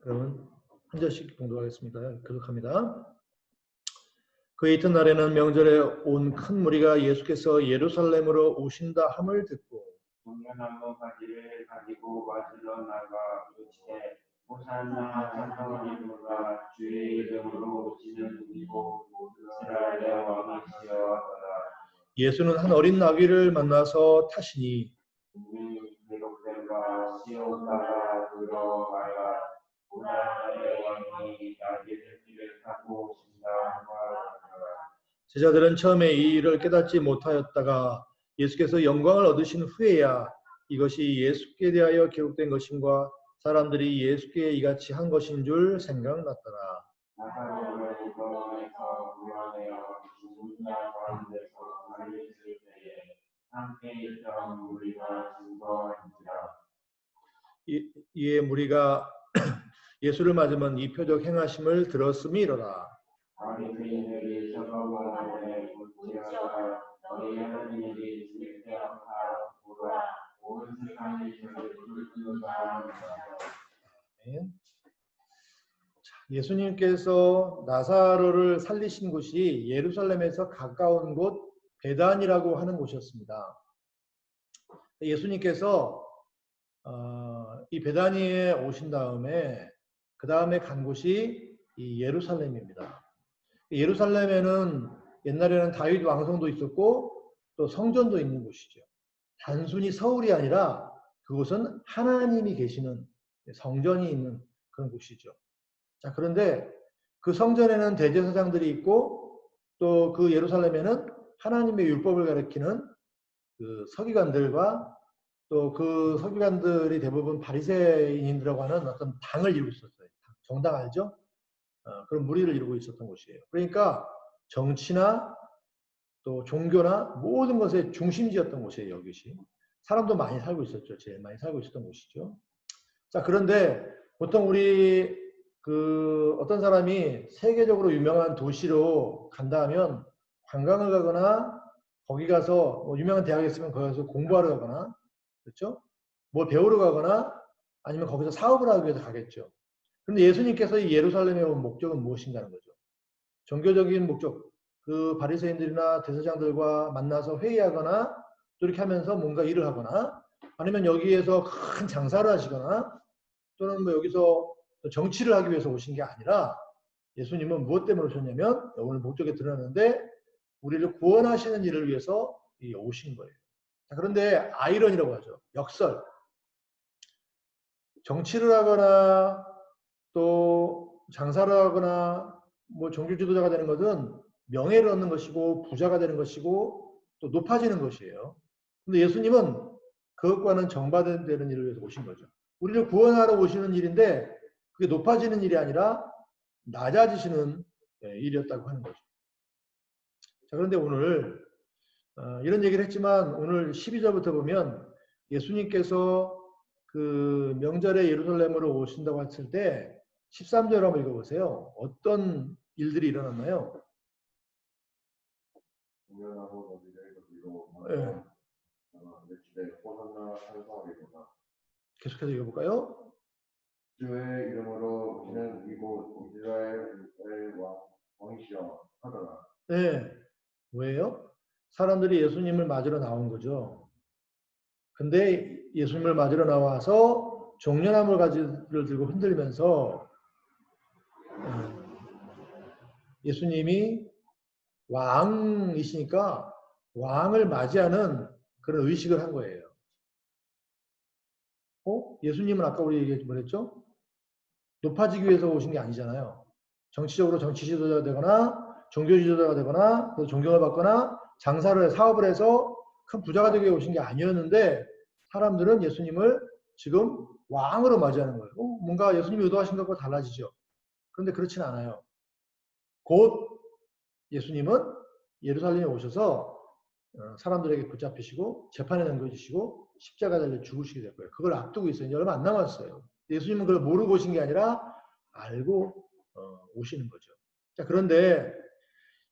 그러면 한 절씩 봉독하겠습니다. 교독합니다. 그 이튿날에는 명절에 온 큰 무리가 예수께서 예루살렘으로 오신다 함을 듣고 동면나무 가지를 가지고 맞으러 나가 외치되 호산나 찬송을 이루라 주의 이름으로 오시는 이고 이스라엘의 왕이시여 하더라. 예수는 한 어린 나귀를 만나서 타시니 이미 기록된 바 시온 따라 들어가야 고난의 왕이 나귀를 길을 타고 오신다 하더라. 제자들은 처음에 이 일을 깨닫지 못하였다가 예수께서 영광을 얻으신 후에야 이것이 예수께 대하여 기록된 것임과 사람들이 예수께 이같이 한 것인 줄 생각났더라. 나사로를 무덤에서 구원하여 죽은 자 가운데서 살리실 때에 함께 있던 무리가 증거한지라. 이에 무리가 예수를 맞으면 이 표적 행하심을 들었음이로라. 바리새인들이 저거만에 묻지어다 너희 하는 일이 실패하다 보라 온 세상이 저를 뚫는다 하니라. 예수님께서 나사로를 살리신 곳이 예루살렘에서 가까운 곳 베단이라고 하는 곳이었습니다. 예수님께서 이 베다니에 오신 다음에 그 다음에 간 곳이 이 예루살렘입니다. 예루살렘에는 옛날에는 다윗 왕성도 있었고 또 성전도 있는 곳이죠. 단순히 서울이 아니라 그곳은 하나님이 계시는 성전이 있는 그런 곳이죠. 자, 그런데 그 성전에는 대제사장들이 있고 또 그 예루살렘에는 하나님의 율법을 가리키는 그 서기관들과 또 그 서기관들이 대부분 바리새인이라고 하는 어떤 당을 이루고 있었어요. 정당 알죠? 그런 무리를 이루고 있었던 곳이에요. 그러니까 정치나 또 종교나 모든 것의 중심지였던 곳이에요. 여기시. 사람도 많이 살고 있었죠. 제일 많이 살고 있었던 곳이죠. 자, 그런데 보통 우리 그 어떤 사람이 세계적으로 유명한 도시로 간다 하면 관광을 가거나 거기 가서 뭐 유명한 대학에 있으면 거기 가서 공부하러 가거나 그렇죠? 뭘 배우러 가거나 아니면 거기서 사업을 하기 위해서 가겠죠. 그런데 예수님께서 이 예루살렘에 온 목적은 무엇인가는 거죠. 종교적인 목적, 그 바리새인들이나 대제사장들과 만나서 회의하거나 또 이렇게 하면서 뭔가 일을 하거나 아니면 여기에서 큰 장사를 하시거나 또는 뭐 여기서 정치를 하기 위해서 오신 게 아니라 예수님은 무엇 때문에 오셨냐면 오늘 목적에 드러나는데 우리를 구원하시는 일을 위해서 오신 거예요. 자, 그런데 아이러니라고 하죠. 역설. 정치를 하거나 또 장사를 하거나 뭐 종교 지도자가 되는 것은 명예를 얻는 것이고 부자가 되는 것이고 또 높아지는 것이에요. 근데 예수님은 그것과는 정반대되는 일을 위해서 오신 거죠. 우리를 구원하러 오시는 일인데 그게 높아지는 일이 아니라 낮아지시는 일이었다고 하는 거죠. 자, 그런데 오늘 이런 얘기를 했지만 오늘 12절부터 보면 예수님께서 그 명절에 예루살렘으로 오신다고 했을 때 13절 한번 읽어보세요. 어떤 일들이 일어났나요? 네. 계속해서 읽어볼까요? 주의 이름으로 오시는 이곳 이스라엘의 왕이시여 하더라. 네. 왜요? 사람들이 예수님을 맞으러 나온 거죠. 근데 예수님을 맞으러 나와서 종려나무 가지를 들고 흔들면서 예수님이 왕이시니까 왕을 맞이하는 그런 의식을 한 거예요. 예수님은 아까 우리 얘기 뭐랬죠? 높아지기 위해서 오신 게 아니잖아요. 정치적으로 정치 지도자가 되거나 종교 지도자가 되거나 존경을 받거나 장사를 사업을 해서 큰 부자가 되기 위해 오신 게 아니었는데 사람들은 예수님을 지금 왕으로 맞이하는 거예요. 뭔가 예수님이 의도하신 것과 달라지죠. 그런데 그렇진 않아요. 곧 예수님은 예루살렘에 오셔서 사람들에게 붙잡히시고 재판에 넘겨주시고 십자가 달려 죽으시게 될 거예요. 그걸 앞두고 있어요. 이제 얼마 안 남았어요. 예수님은 그걸 모르고 오신 게 아니라 알고 오시는 거죠. 자, 그런데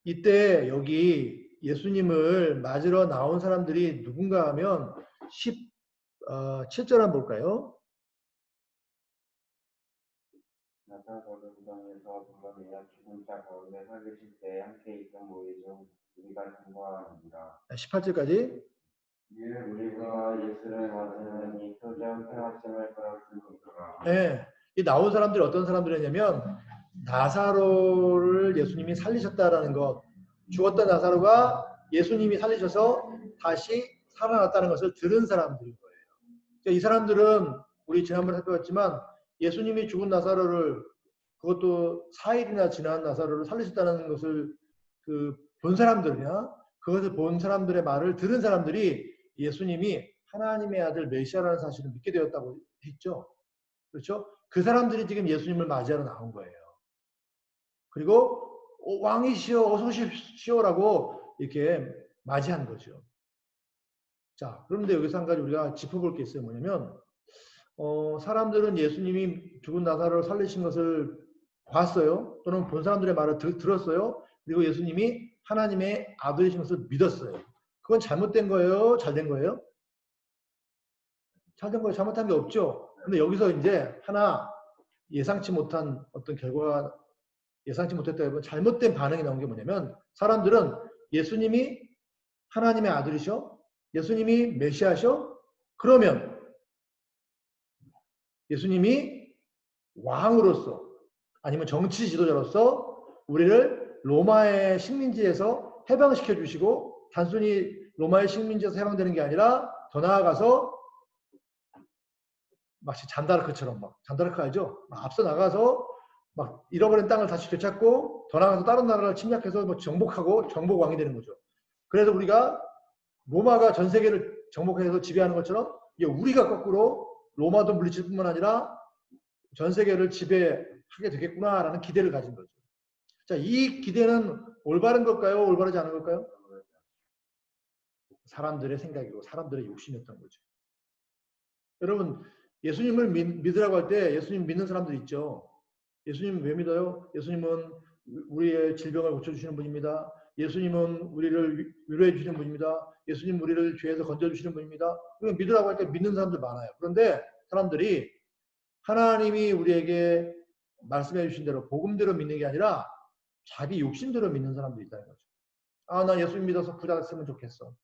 이때 여기 예수님을 맞으러 나온 사람들이 누군가 하면 17절 한번 볼까요? 오셔서 무덤에서 불러내어 죽은 자 가운데 살리실 때 함께 있던 우리 중 우리가 증거하느니라. 18절까지. 이에 우리가 예수를 맞으는 이 표정 행하심을 들었으니까. 네. 이 나온 사람들이 어떤 사람들이냐면 나사로를 예수님이 살리셨다라는 것, 죽었던 나사로가 예수님이 살리셔서 다시 살아났다는 것을 들은 사람들인 거예요. 그러니까 이 사람들은 우리 지난번에 살펴봤지만 예수님이 죽은 나사로를, 그것도 4일이나 지난 나사로를 살리셨다는 것을 본 사람들이나 그것을 본 사람들의 말을 들은 사람들이 예수님이 하나님의 아들 메시아라는 사실을 믿게 되었다고 했죠. 그렇죠? 그 사람들이 지금 예수님을 맞이하러 나온 거예요. 그리고 왕이시여 어서 오십시오라고 이렇게 맞이한 거죠. 자, 그런데 여기서 한 가지 우리가 짚어볼 게 있어요. 뭐냐면 사람들은 예수님이 죽은 나사로를 살리신 것을 봤어요. 또는 본 사람들의 말을 들었어요. 그리고 예수님이 하나님의 아들이신 것을 믿었어요. 그건 잘못된 거예요? 잘된 거예요? 잘된 거예요. 잘못한 게 없죠. 근데 여기서 이제 하나 예상치 못한 어떤 결과가, 예상치 못했다, 잘못된 반응이 나온 게 뭐냐면, 사람들은 예수님이 하나님의 아들이셔? 예수님이 메시아셔? 그러면 예수님이 왕으로서 아니면 정치 지도자로서 우리를 로마의 식민지에서 해방시켜 주시고, 단순히 로마의 식민지에서 해방되는 게 아니라 더 나아가서 마치 잔다르크처럼, 막 잔다르크 알죠? 막 앞서 나가서 막 잃어버린 땅을 다시 되찾고 더 나아가서 다른 나라를 침략해서 뭐 정복하고 정복왕이 되는 거죠. 그래서 우리가 로마가 전 세계를 정복해서 지배하는 것처럼 이제 우리가 거꾸로 로마도 물리칠 뿐만 아니라 전 세계를 지배하게 되겠구나라는 기대를 가진 거죠. 자, 이 기대는 올바른 걸까요? 올바르지 않은 걸까요? 사람들의 생각이고 사람들의 욕심이었던 거죠. 여러분, 예수님을 믿으라고 할 때 예수님 믿는 사람들 있죠. 예수님 왜 믿어요? 예수님은 우리의 질병을 고쳐주시는 분입니다. 예수님은 우리를 위로해 주시는 분입니다. 예수님 우리를 죄에서 건져주시는 분입니다. 믿으라고 할 때 믿는 사람들 많아요. 그런데 사람들이 하나님이 우리에게 말씀해 주신 대로 복음대로 믿는 게 아니라 자기 욕심대로 믿는 사람들이 있다는 거죠. 아, 나 예수님 믿어서 부자 됐으면 좋겠어.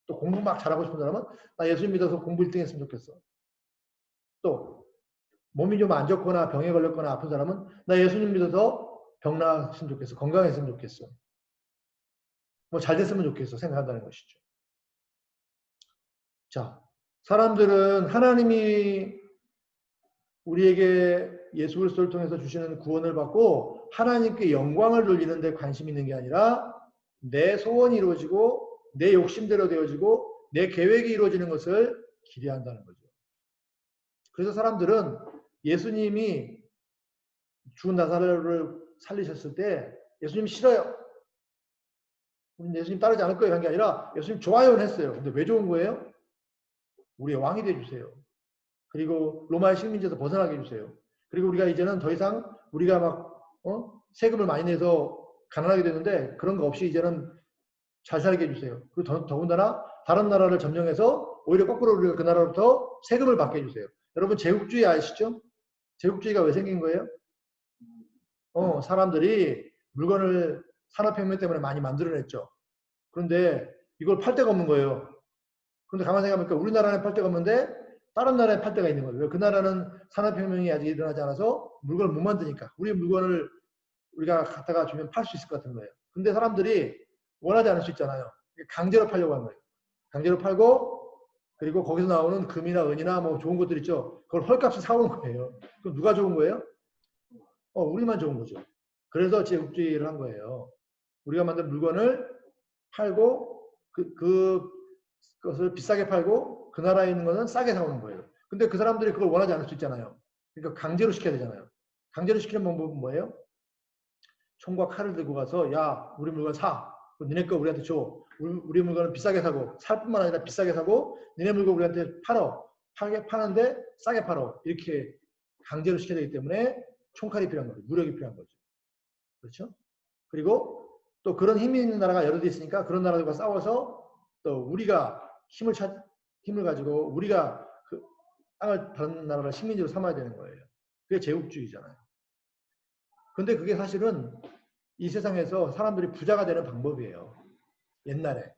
또 공부 막 잘하고 싶은 사람은 나 예수님 믿어서 공부 1등 했으면 좋겠어. 또 몸이 좀 안 좋거나 병에 걸렸거나 아픈 사람은 나 예수님 믿어서 병 나았으면 좋겠어. 건강했으면 좋겠어. 뭐 잘 됐으면 좋겠어. 생각한다는 것이죠. 자, 사람들은 하나님이 우리에게 예수 그리스도를 통해서 주시는 구원을 받고 하나님께 영광을 돌리는 데 관심 있는 게 아니라 내 소원이 이루어지고 내 욕심대로 되어지고 내 계획이 이루어지는 것을 기대한다는 거죠. 그래서 사람들은 예수님이 죽은 나사로를 살리셨을 때 예수님 싫어요. 우리는 예수님 따르지 않을 거예요 한 게 아니라 예수님 좋아요는 했어요. 근데 왜 좋은 거예요? 우리의 왕이 되어주세요. 그리고 로마의 식민지에서 벗어나게 해주세요. 그리고 우리가 이제는 더 이상 우리가 막 세금을 많이 내서 가난하게 되는데 그런 거 없이 이제는 잘 살게 해주세요. 그리고 더군다나 다른 나라를 점령해서 오히려 거꾸로 우리가 그 나라로부터 세금을 받게 해주세요. 여러분 제국주의 아시죠? 제국주의가 왜 생긴 거예요? 사람들이 물건을 산업혁명 때문에 많이 만들어냈죠. 그런데 이걸 팔 데가 없는 거예요. 그런데 가만히 생각해보니까 우리나라는 팔 데가 없는데 다른 나라에 팔 데가 있는 거예요. 그 나라는 산업혁명이 아직 일어나지 않아서 물건을 못 만드니까 우리 물건을 우리가 갖다가 주면 팔 수 있을 것 같은 거예요. 근데 사람들이 원하지 않을 수 있잖아요. 강제로 팔려고 하는 거예요. 강제로 팔고 그리고 거기서 나오는 금이나 은이나 뭐 좋은 것들 있죠. 그걸 헐값에 사오는 거예요. 그럼 누가 좋은 거예요? 우리만 좋은 거죠. 그래서 제국주의를 한 거예요. 우리가 만든 물건을 팔고 그것을 비싸게 팔고 그 나라에 있는 거는 싸게 사오는 거예요. 근데 그 사람들이 그걸 원하지 않을 수 있잖아요. 그러니까 강제로 시켜야 되잖아요. 강제로 시키는 방법은 뭐예요? 총과 칼을 들고 가서 야 우리 물건 사. 니네 거 우리한테 줘. 우리 물건을 비싸게 사고 살 뿐만 아니라 비싸게 사고 니네 물건 우리한테 팔어. 파는데 싸게 팔어. 이렇게 강제로 시켜야 되기 때문에 총칼이 필요한 거죠. 무력이 필요한 거죠. 그렇죠? 그리고 또 그런 힘이 있는 나라가 여러 개 있으니까 그런 나라들과 싸워서 또 우리가 힘을 가지고 우리가 그 땅을 다른 나라를 식민지로 삼아야 되는 거예요. 그게 제국주의잖아요. 근데 그게 사실은 이 세상에서 사람들이 부자가 되는 방법이에요. 옛날에.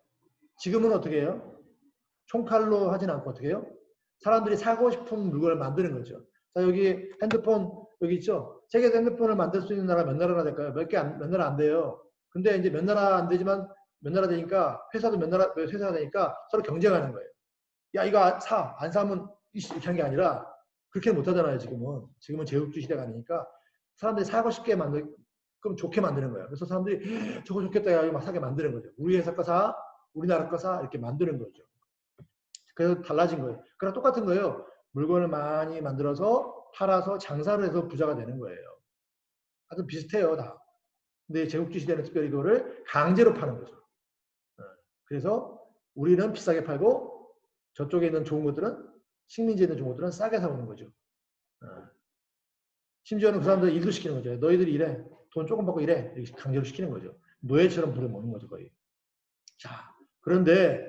지금은 어떻게 해요? 총칼로 하진 않고 어떻게 해요? 사람들이 사고 싶은 물건을 만드는 거죠. 자, 여기 핸드폰, 여기 있죠? 세계에서 핸드폰을 만들 수 있는 나라 몇 나라나 될까요? 몇 나라 안 돼요. 근데 이제 몇 나라 안 되지만 몇 나라 되니까 회사도 몇 회사가 되니까 서로 경쟁하는 거예요. 야, 이거 사. 안 사면 이렇게 한 게 아니라 그렇게 못 하잖아요, 지금은. 지금은 제국주 시대가 아니니까 사람들이 사고 싶게 그럼 좋게 만드는 거예요. 그래서 사람들이 저거 좋겠다, 야, 이거 막 사게 만드는 거죠. 우리 회사 거 사, 우리나라 거 사, 이렇게 만드는 거죠. 그래서 달라진 거예요. 그랑 똑같은 거예요. 물건을 많이 만들어서 팔아서 장사를 해서 부자가 되는 거예요. 아주 비슷해요, 다. 근데 제국주 시대는 특별히 그거를 강제로 파는 거죠. 그래서 우리는 비싸게 팔고 저쪽에 있는 좋은 것들은 식민지에 있는 좋은 것들은 싸게 사오는 거죠. 심지어는 그 사람들 일도 시키는 거죠. 너희들이 일해. 돈 조금 받고 일해. 이렇게 강제로 시키는 거죠. 노예처럼 부려먹는 거죠, 거의. 자, 그런데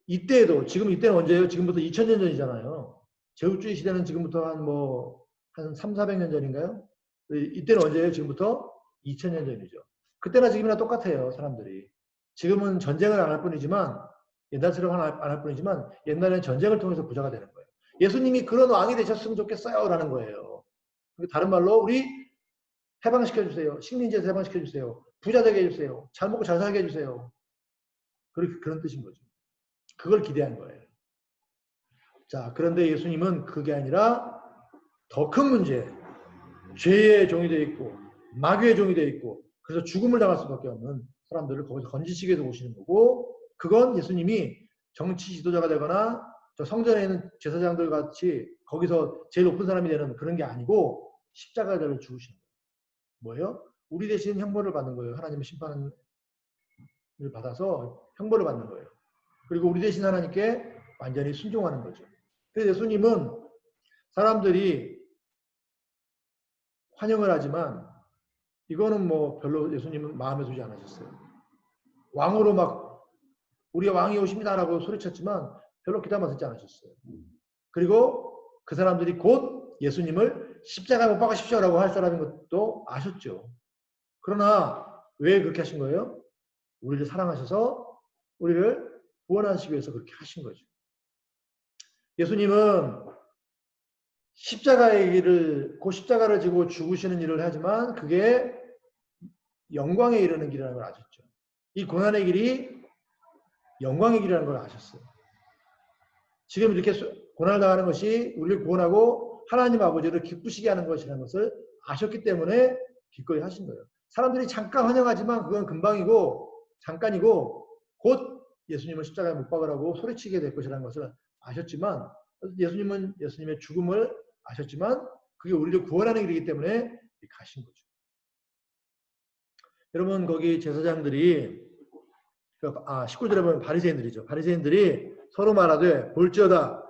이때에도, 이때는 언제예요? 지금부터 2000년 전이잖아요. 제국주의 시대는 지금부터 한 3, 400년 전인가요? 이때는 언제예요? 지금부터 2000년 전이죠. 그때나 지금이나 똑같아요, 사람들이. 지금은 전쟁을 안 할 뿐이지만, 옛날처럼 안 할 뿐이지만, 옛날에는 전쟁을 통해서 부자가 되는 거예요. 예수님이 그런 왕이 되셨으면 좋겠어요, 라는 거예요. 다른 말로, 우리 해방시켜주세요. 식민지에서 해방시켜주세요. 부자 되게 해주세요. 잘 먹고 잘 살게 해주세요. 그런 뜻인 거죠. 그걸 기대한 거예요. 자, 그런데 예수님은 그게 아니라 더 큰 문제, 죄의 종이 되어 있고 마귀의 종이 되어 있고 그래서 죽음을 당할 수밖에 없는 사람들을 거기서 건지시기 위해서 오시는 거고, 그건 예수님이 정치 지도자가 되거나 저 성전에 있는 제사장들 같이 거기서 제일 높은 사람이 되는 그런 게 아니고 십자가에 달려 죽으시는 거예요. 뭐예요? 우리 대신 형벌을 받는 거예요. 하나님의 심판을 받아서 형벌을 받는 거예요. 그리고 우리 대신 하나님께 완전히 순종하는 거죠. 그래서 예수님은 사람들이 환영을 하지만 이거는 별로 예수님은 마음에 두지 않으셨어요. 왕으로 막 우리 왕이 오십니다라고 소리쳤지만 별로 귀담아 듣지 않으셨어요. 그리고 그 사람들이 곧 예수님을 십자가에 못 박으십시오라고 할 사람인 것도 아셨죠. 그러나 왜 그렇게 하신 거예요? 우리를 사랑하셔서 우리를 구원하시기 위해서 그렇게 하신 거죠. 예수님은 십자가의 길을, 그 십자가를 지고 죽으시는 일을 하지만 그게 영광에 이르는 길이라는 걸 아셨죠. 이 고난의 길이 영광의 길이라는 걸 아셨어요. 지금 이렇게 고난을 당하는 것이 우리를 구원하고 하나님 아버지를 기쁘시게 하는 것이라는 것을 아셨기 때문에 기꺼이 하신 거예요. 사람들이 잠깐 환영하지만 그건 금방이고 잠깐이고 곧 예수님을 십자가에 못 박으라고 소리치게 될 것이라는 것을 아셨지만, 예수님은 예수님의 죽음을 아셨지만 그게 우리를 구원하는 길이기 때문에 가신 거죠. 여러분, 거기 제사장들이 19절에 보면 바리새인들이죠. 바리새인들이 서로 말하되 볼지어다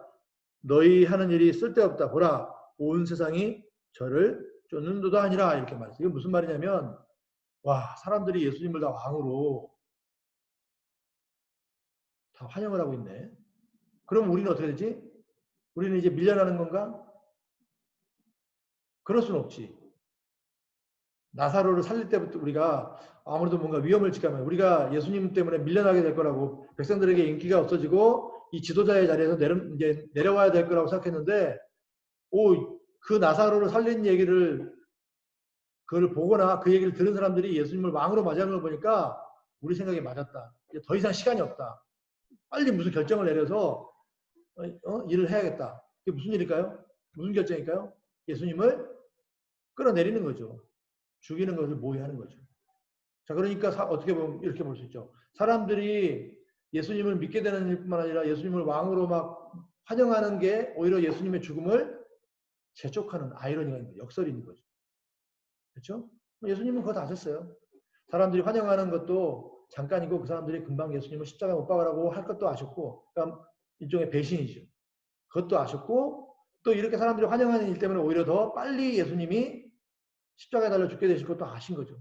너희 하는 일이 쓸데없다. 보라 온 세상이 저를 쫓는도다 아니라, 이렇게 말했어요. 이게 무슨 말이냐면, 와, 사람들이 예수님을 다 왕으로 다 환영을 하고 있네. 그럼 우리는 어떻게 되지? 우리는 이제 밀려나는 건가? 그럴 수는 없지. 나사로를 살릴 때부터 우리가 아무래도 뭔가 위험을 직감해요. 우리가 예수님 때문에 밀려나게 될 거라고, 백성들에게 인기가 없어지고 이 지도자의 자리에서 이제 내려와야 될 거라고 생각했는데, 그 나사로를 살린 얘기를 그걸 보거나 그 얘기를 들은 사람들이 예수님을 왕으로 맞이하는 걸 보니까 우리 생각이 맞았다. 이제 더 이상 시간이 없다. 빨리 무슨 결정을 내려서 일을 해야겠다. 이게 무슨 일일까요? 무슨 결정일까요? 예수님을 끌어내리는 거죠. 죽이는 것을 모의하는 거죠. 자, 그러니까 어떻게 보면 이렇게 볼 수 있죠. 사람들이 예수님을 믿게 되는 일뿐만 아니라 예수님을 왕으로 막 환영하는 게 오히려 예수님의 죽음을 재촉하는 아이러니가 있는 거죠. 역설이 있는 거죠. 그렇죠? 예수님은 그거 다 아셨어요. 사람들이 환영하는 것도 잠깐이고 그 사람들이 금방 예수님을 십자가에 못 박으라고 할 것도 아셨고, 그러니까 일종의 배신이죠. 그것도 아셨고, 또 이렇게 사람들이 환영하는 일 때문에 오히려 더 빨리 예수님이 십자가에 달려 죽게 되실 것도 아신 거죠.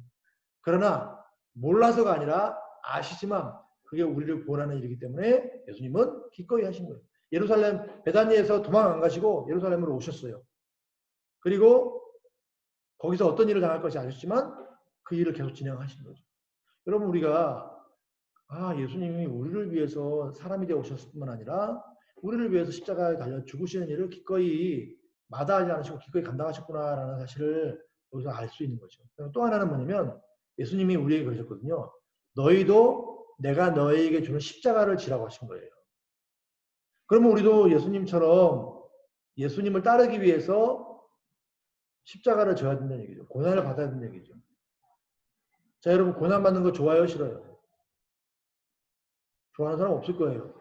그러나 몰라서가 아니라 아시지만 그게 우리를 구원하는 일이기 때문에 예수님은 기꺼이 하신 거예요. 예루살렘 베다니에서 도망 안 가시고 예루살렘으로 오셨어요. 그리고 거기서 어떤 일을 당할 것이 아셨지만 그 일을 계속 진행하시는 거죠. 여러분 우리가 예수님이 우리를 위해서 사람이 되어 오셨을 뿐만 아니라 우리를 위해서 십자가에 달려 죽으시는 일을 기꺼이 마다하지 않으시고 기꺼이 감당하셨구나라는 사실을 여기서 알 수 있는 거죠. 또 하나는 뭐냐면 예수님이 우리에게 그러셨거든요. 너희도 내가 너희에게 주는 십자가를 지라고 하신 거예요. 그러면 우리도 예수님처럼 예수님을 따르기 위해서 십자가를 져야 된다는 얘기죠. 고난을 받아야 된다는 얘기죠. 자, 여러분 고난 받는 거 좋아요, 싫어요? 좋아하는 사람 없을 거예요.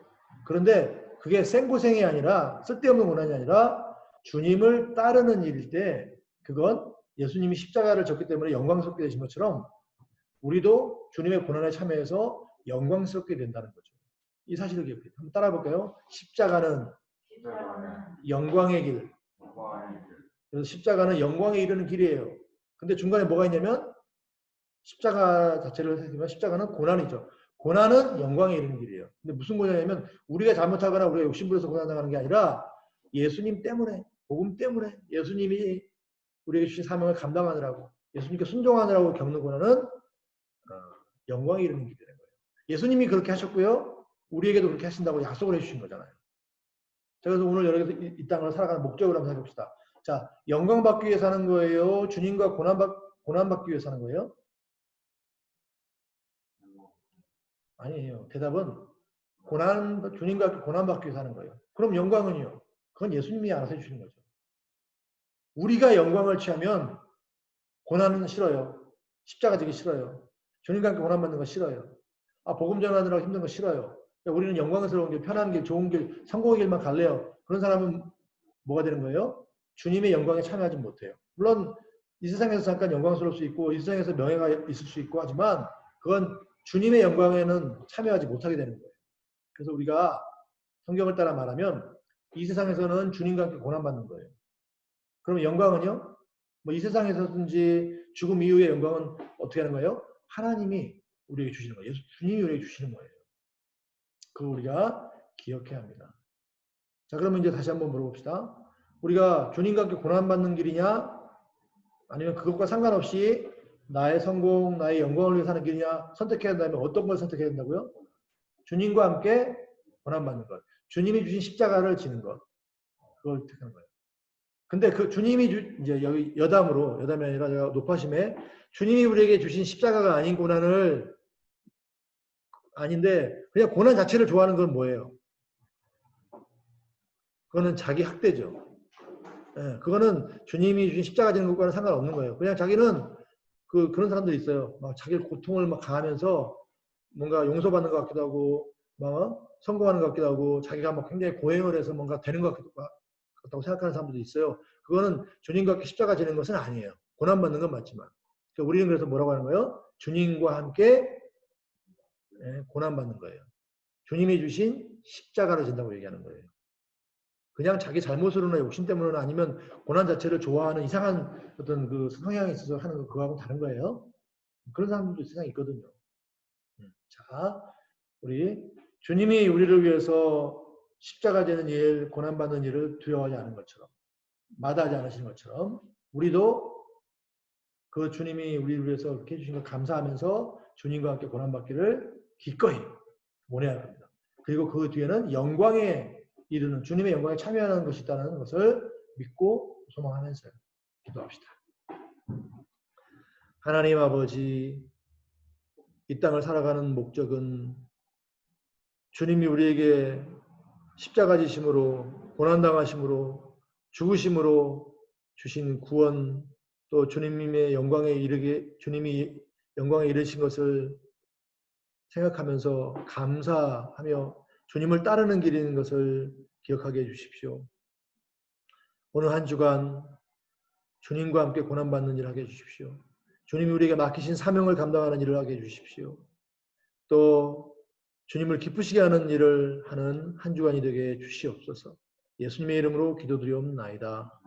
그런데 그게 생고생이 아니라 쓸데없는 고난이 아니라 주님을 따르는 일일 때 그건 예수님이 십자가를 졌기 때문에 영광스럽게 되신 것처럼 우리도 주님의 고난에 참여해서 영광스럽게 된다는 거죠. 이 사실을 기억해요. 한번 따라 볼까요? 십자가는 영광의 길. 그래서 십자가는 영광에 이르는 길이에요. 근데 중간에 뭐가 있냐면 십자가 자체를 생각하면 십자가는 고난이죠. 고난은 영광에 이르는 길이에요. 근데 무슨 고난이냐면 우리가 잘못하거나 우리가 욕심부려서 고난당하는 게 아니라 예수님 때문에, 복음 때문에 예수님이 우리에게 주신 사명을 감당하느라고 예수님께 순종하느라고 겪는 고난은 영광에 이르는 길이라는 거예요. 예수님이 그렇게 하셨고요. 우리에게도 그렇게 하신다고 약속을 해주신 거잖아요. 자, 그래서 오늘 여러분들 이 땅을 살아가는 목적을 한번 해봅시다. 자, 영광 받기 위해 사는 거예요? 주님과 고난 받기 위해 사는 거예요? 아니에요. 대답은 주님과 함께 고난 받기 위해 사는 거예요. 그럼 영광은요? 그건 예수님이 알아서 해주시는 거죠. 우리가 영광을 취하면 고난은 싫어요. 십자가 지기 싫어요. 주님과 함께 고난 받는 거 싫어요. 복음 전하느라고 힘든 거 싫어요. 우리는 영광스러운 길, 편한 길, 좋은 길, 성공의 길만 갈래요. 그런 사람은 뭐가 되는 거예요? 주님의 영광에 참여하지 못해요. 물론 이 세상에서 잠깐 영광스러울 수 있고 이 세상에서 명예가 있을 수 있고 하지만 그건 주님의 영광에는 참여하지 못하게 되는 거예요. 그래서 우리가 성경을 따라 말하면 이 세상에서는 주님과 함께 고난받는 거예요. 그럼 영광은요? 뭐 이 세상에서든지 죽음 이후의 영광은 어떻게 하는 거예요? 하나님이 우리에게 주시는 거예요. 주님이 우리에게 주시는 거예요. 그거 우리가 기억해야 합니다. 자, 그러면 이제 다시 한번 물어봅시다. 우리가 주님과 함께 고난받는 길이냐? 아니면 그것과 상관없이 나의 성공, 나의 영광을 위해 사는 길이냐? 선택해야 한다면 어떤 걸 선택해야 된다고요? 주님과 함께 고난받는 것. 주님이 주신 십자가를 지는 것. 그걸 택하는 거예요. 근데 그 주님이 이제 여기 여담이 아니라 제가 높아심에 주님이 우리에게 주신 십자가가 아닌 고난을 아닌데 그냥 고난 자체를 좋아하는 건 뭐예요? 그거는 자기 학대죠. 예, 그거는 주님이 주신 십자가 지는 것과는 상관없는 거예요. 그냥 자기는 그런 사람들이 있어요. 막 자기 고통을 막 가하면서 뭔가 용서받는 것 같기도 하고, 막 성공하는 것 같기도 하고, 자기가 막 굉장히 고행을 해서 뭔가 되는 것 같다고 생각하는 사람들도 있어요. 그거는 주님과 함께 십자가 지는 것은 아니에요. 고난받는 건 맞지만. 우리는 그래서 뭐라고 하는 거예요? 주님과 함께 고난받는 거예요. 주님이 주신 십자가를 진다고 얘기하는 거예요. 그냥 자기 잘못으로나 욕심 때문에나 아니면 고난 자체를 좋아하는 이상한 어떤 그 성향이 있어서 하는 거 그거하고 다른 거예요. 그런 사람들도 세상에 있거든요. 자, 우리 주님이 우리를 위해서 십자가 되는 일, 고난받는 일을 두려워하지 않은 것처럼, 마다하지 않으시는 것처럼 우리도 그 주님이 우리를 위해서 그렇게 해주신 걸 감사하면서 주님과 함께 고난받기를 기꺼이 원해야 합니다. 그리고 그 뒤에는 영광에 이르는 주님의 영광에 참여하는 것이 있다는 것을 믿고 소망하면서 기도합시다. 하나님 아버지, 이 땅을 살아가는 목적은 주님이 우리에게 십자가 지심으로 고난당하심으로 죽으심으로 주신 구원 또 주님의 영광에 주님이 영광에 이르신 것을 생각하면서 감사하며 주님을 따르는 길인 것을 기억하게 해주십시오. 오늘 한 주간 주님과 함께 고난받는 일을 하게 해주십시오. 주님이 우리에게 맡기신 사명을 감당하는 일을 하게 해주십시오. 또 주님을 기쁘시게 하는 일을 하는 한 주간이 되게 해주시옵소서. 예수님의 이름으로 기도드리옵나이다.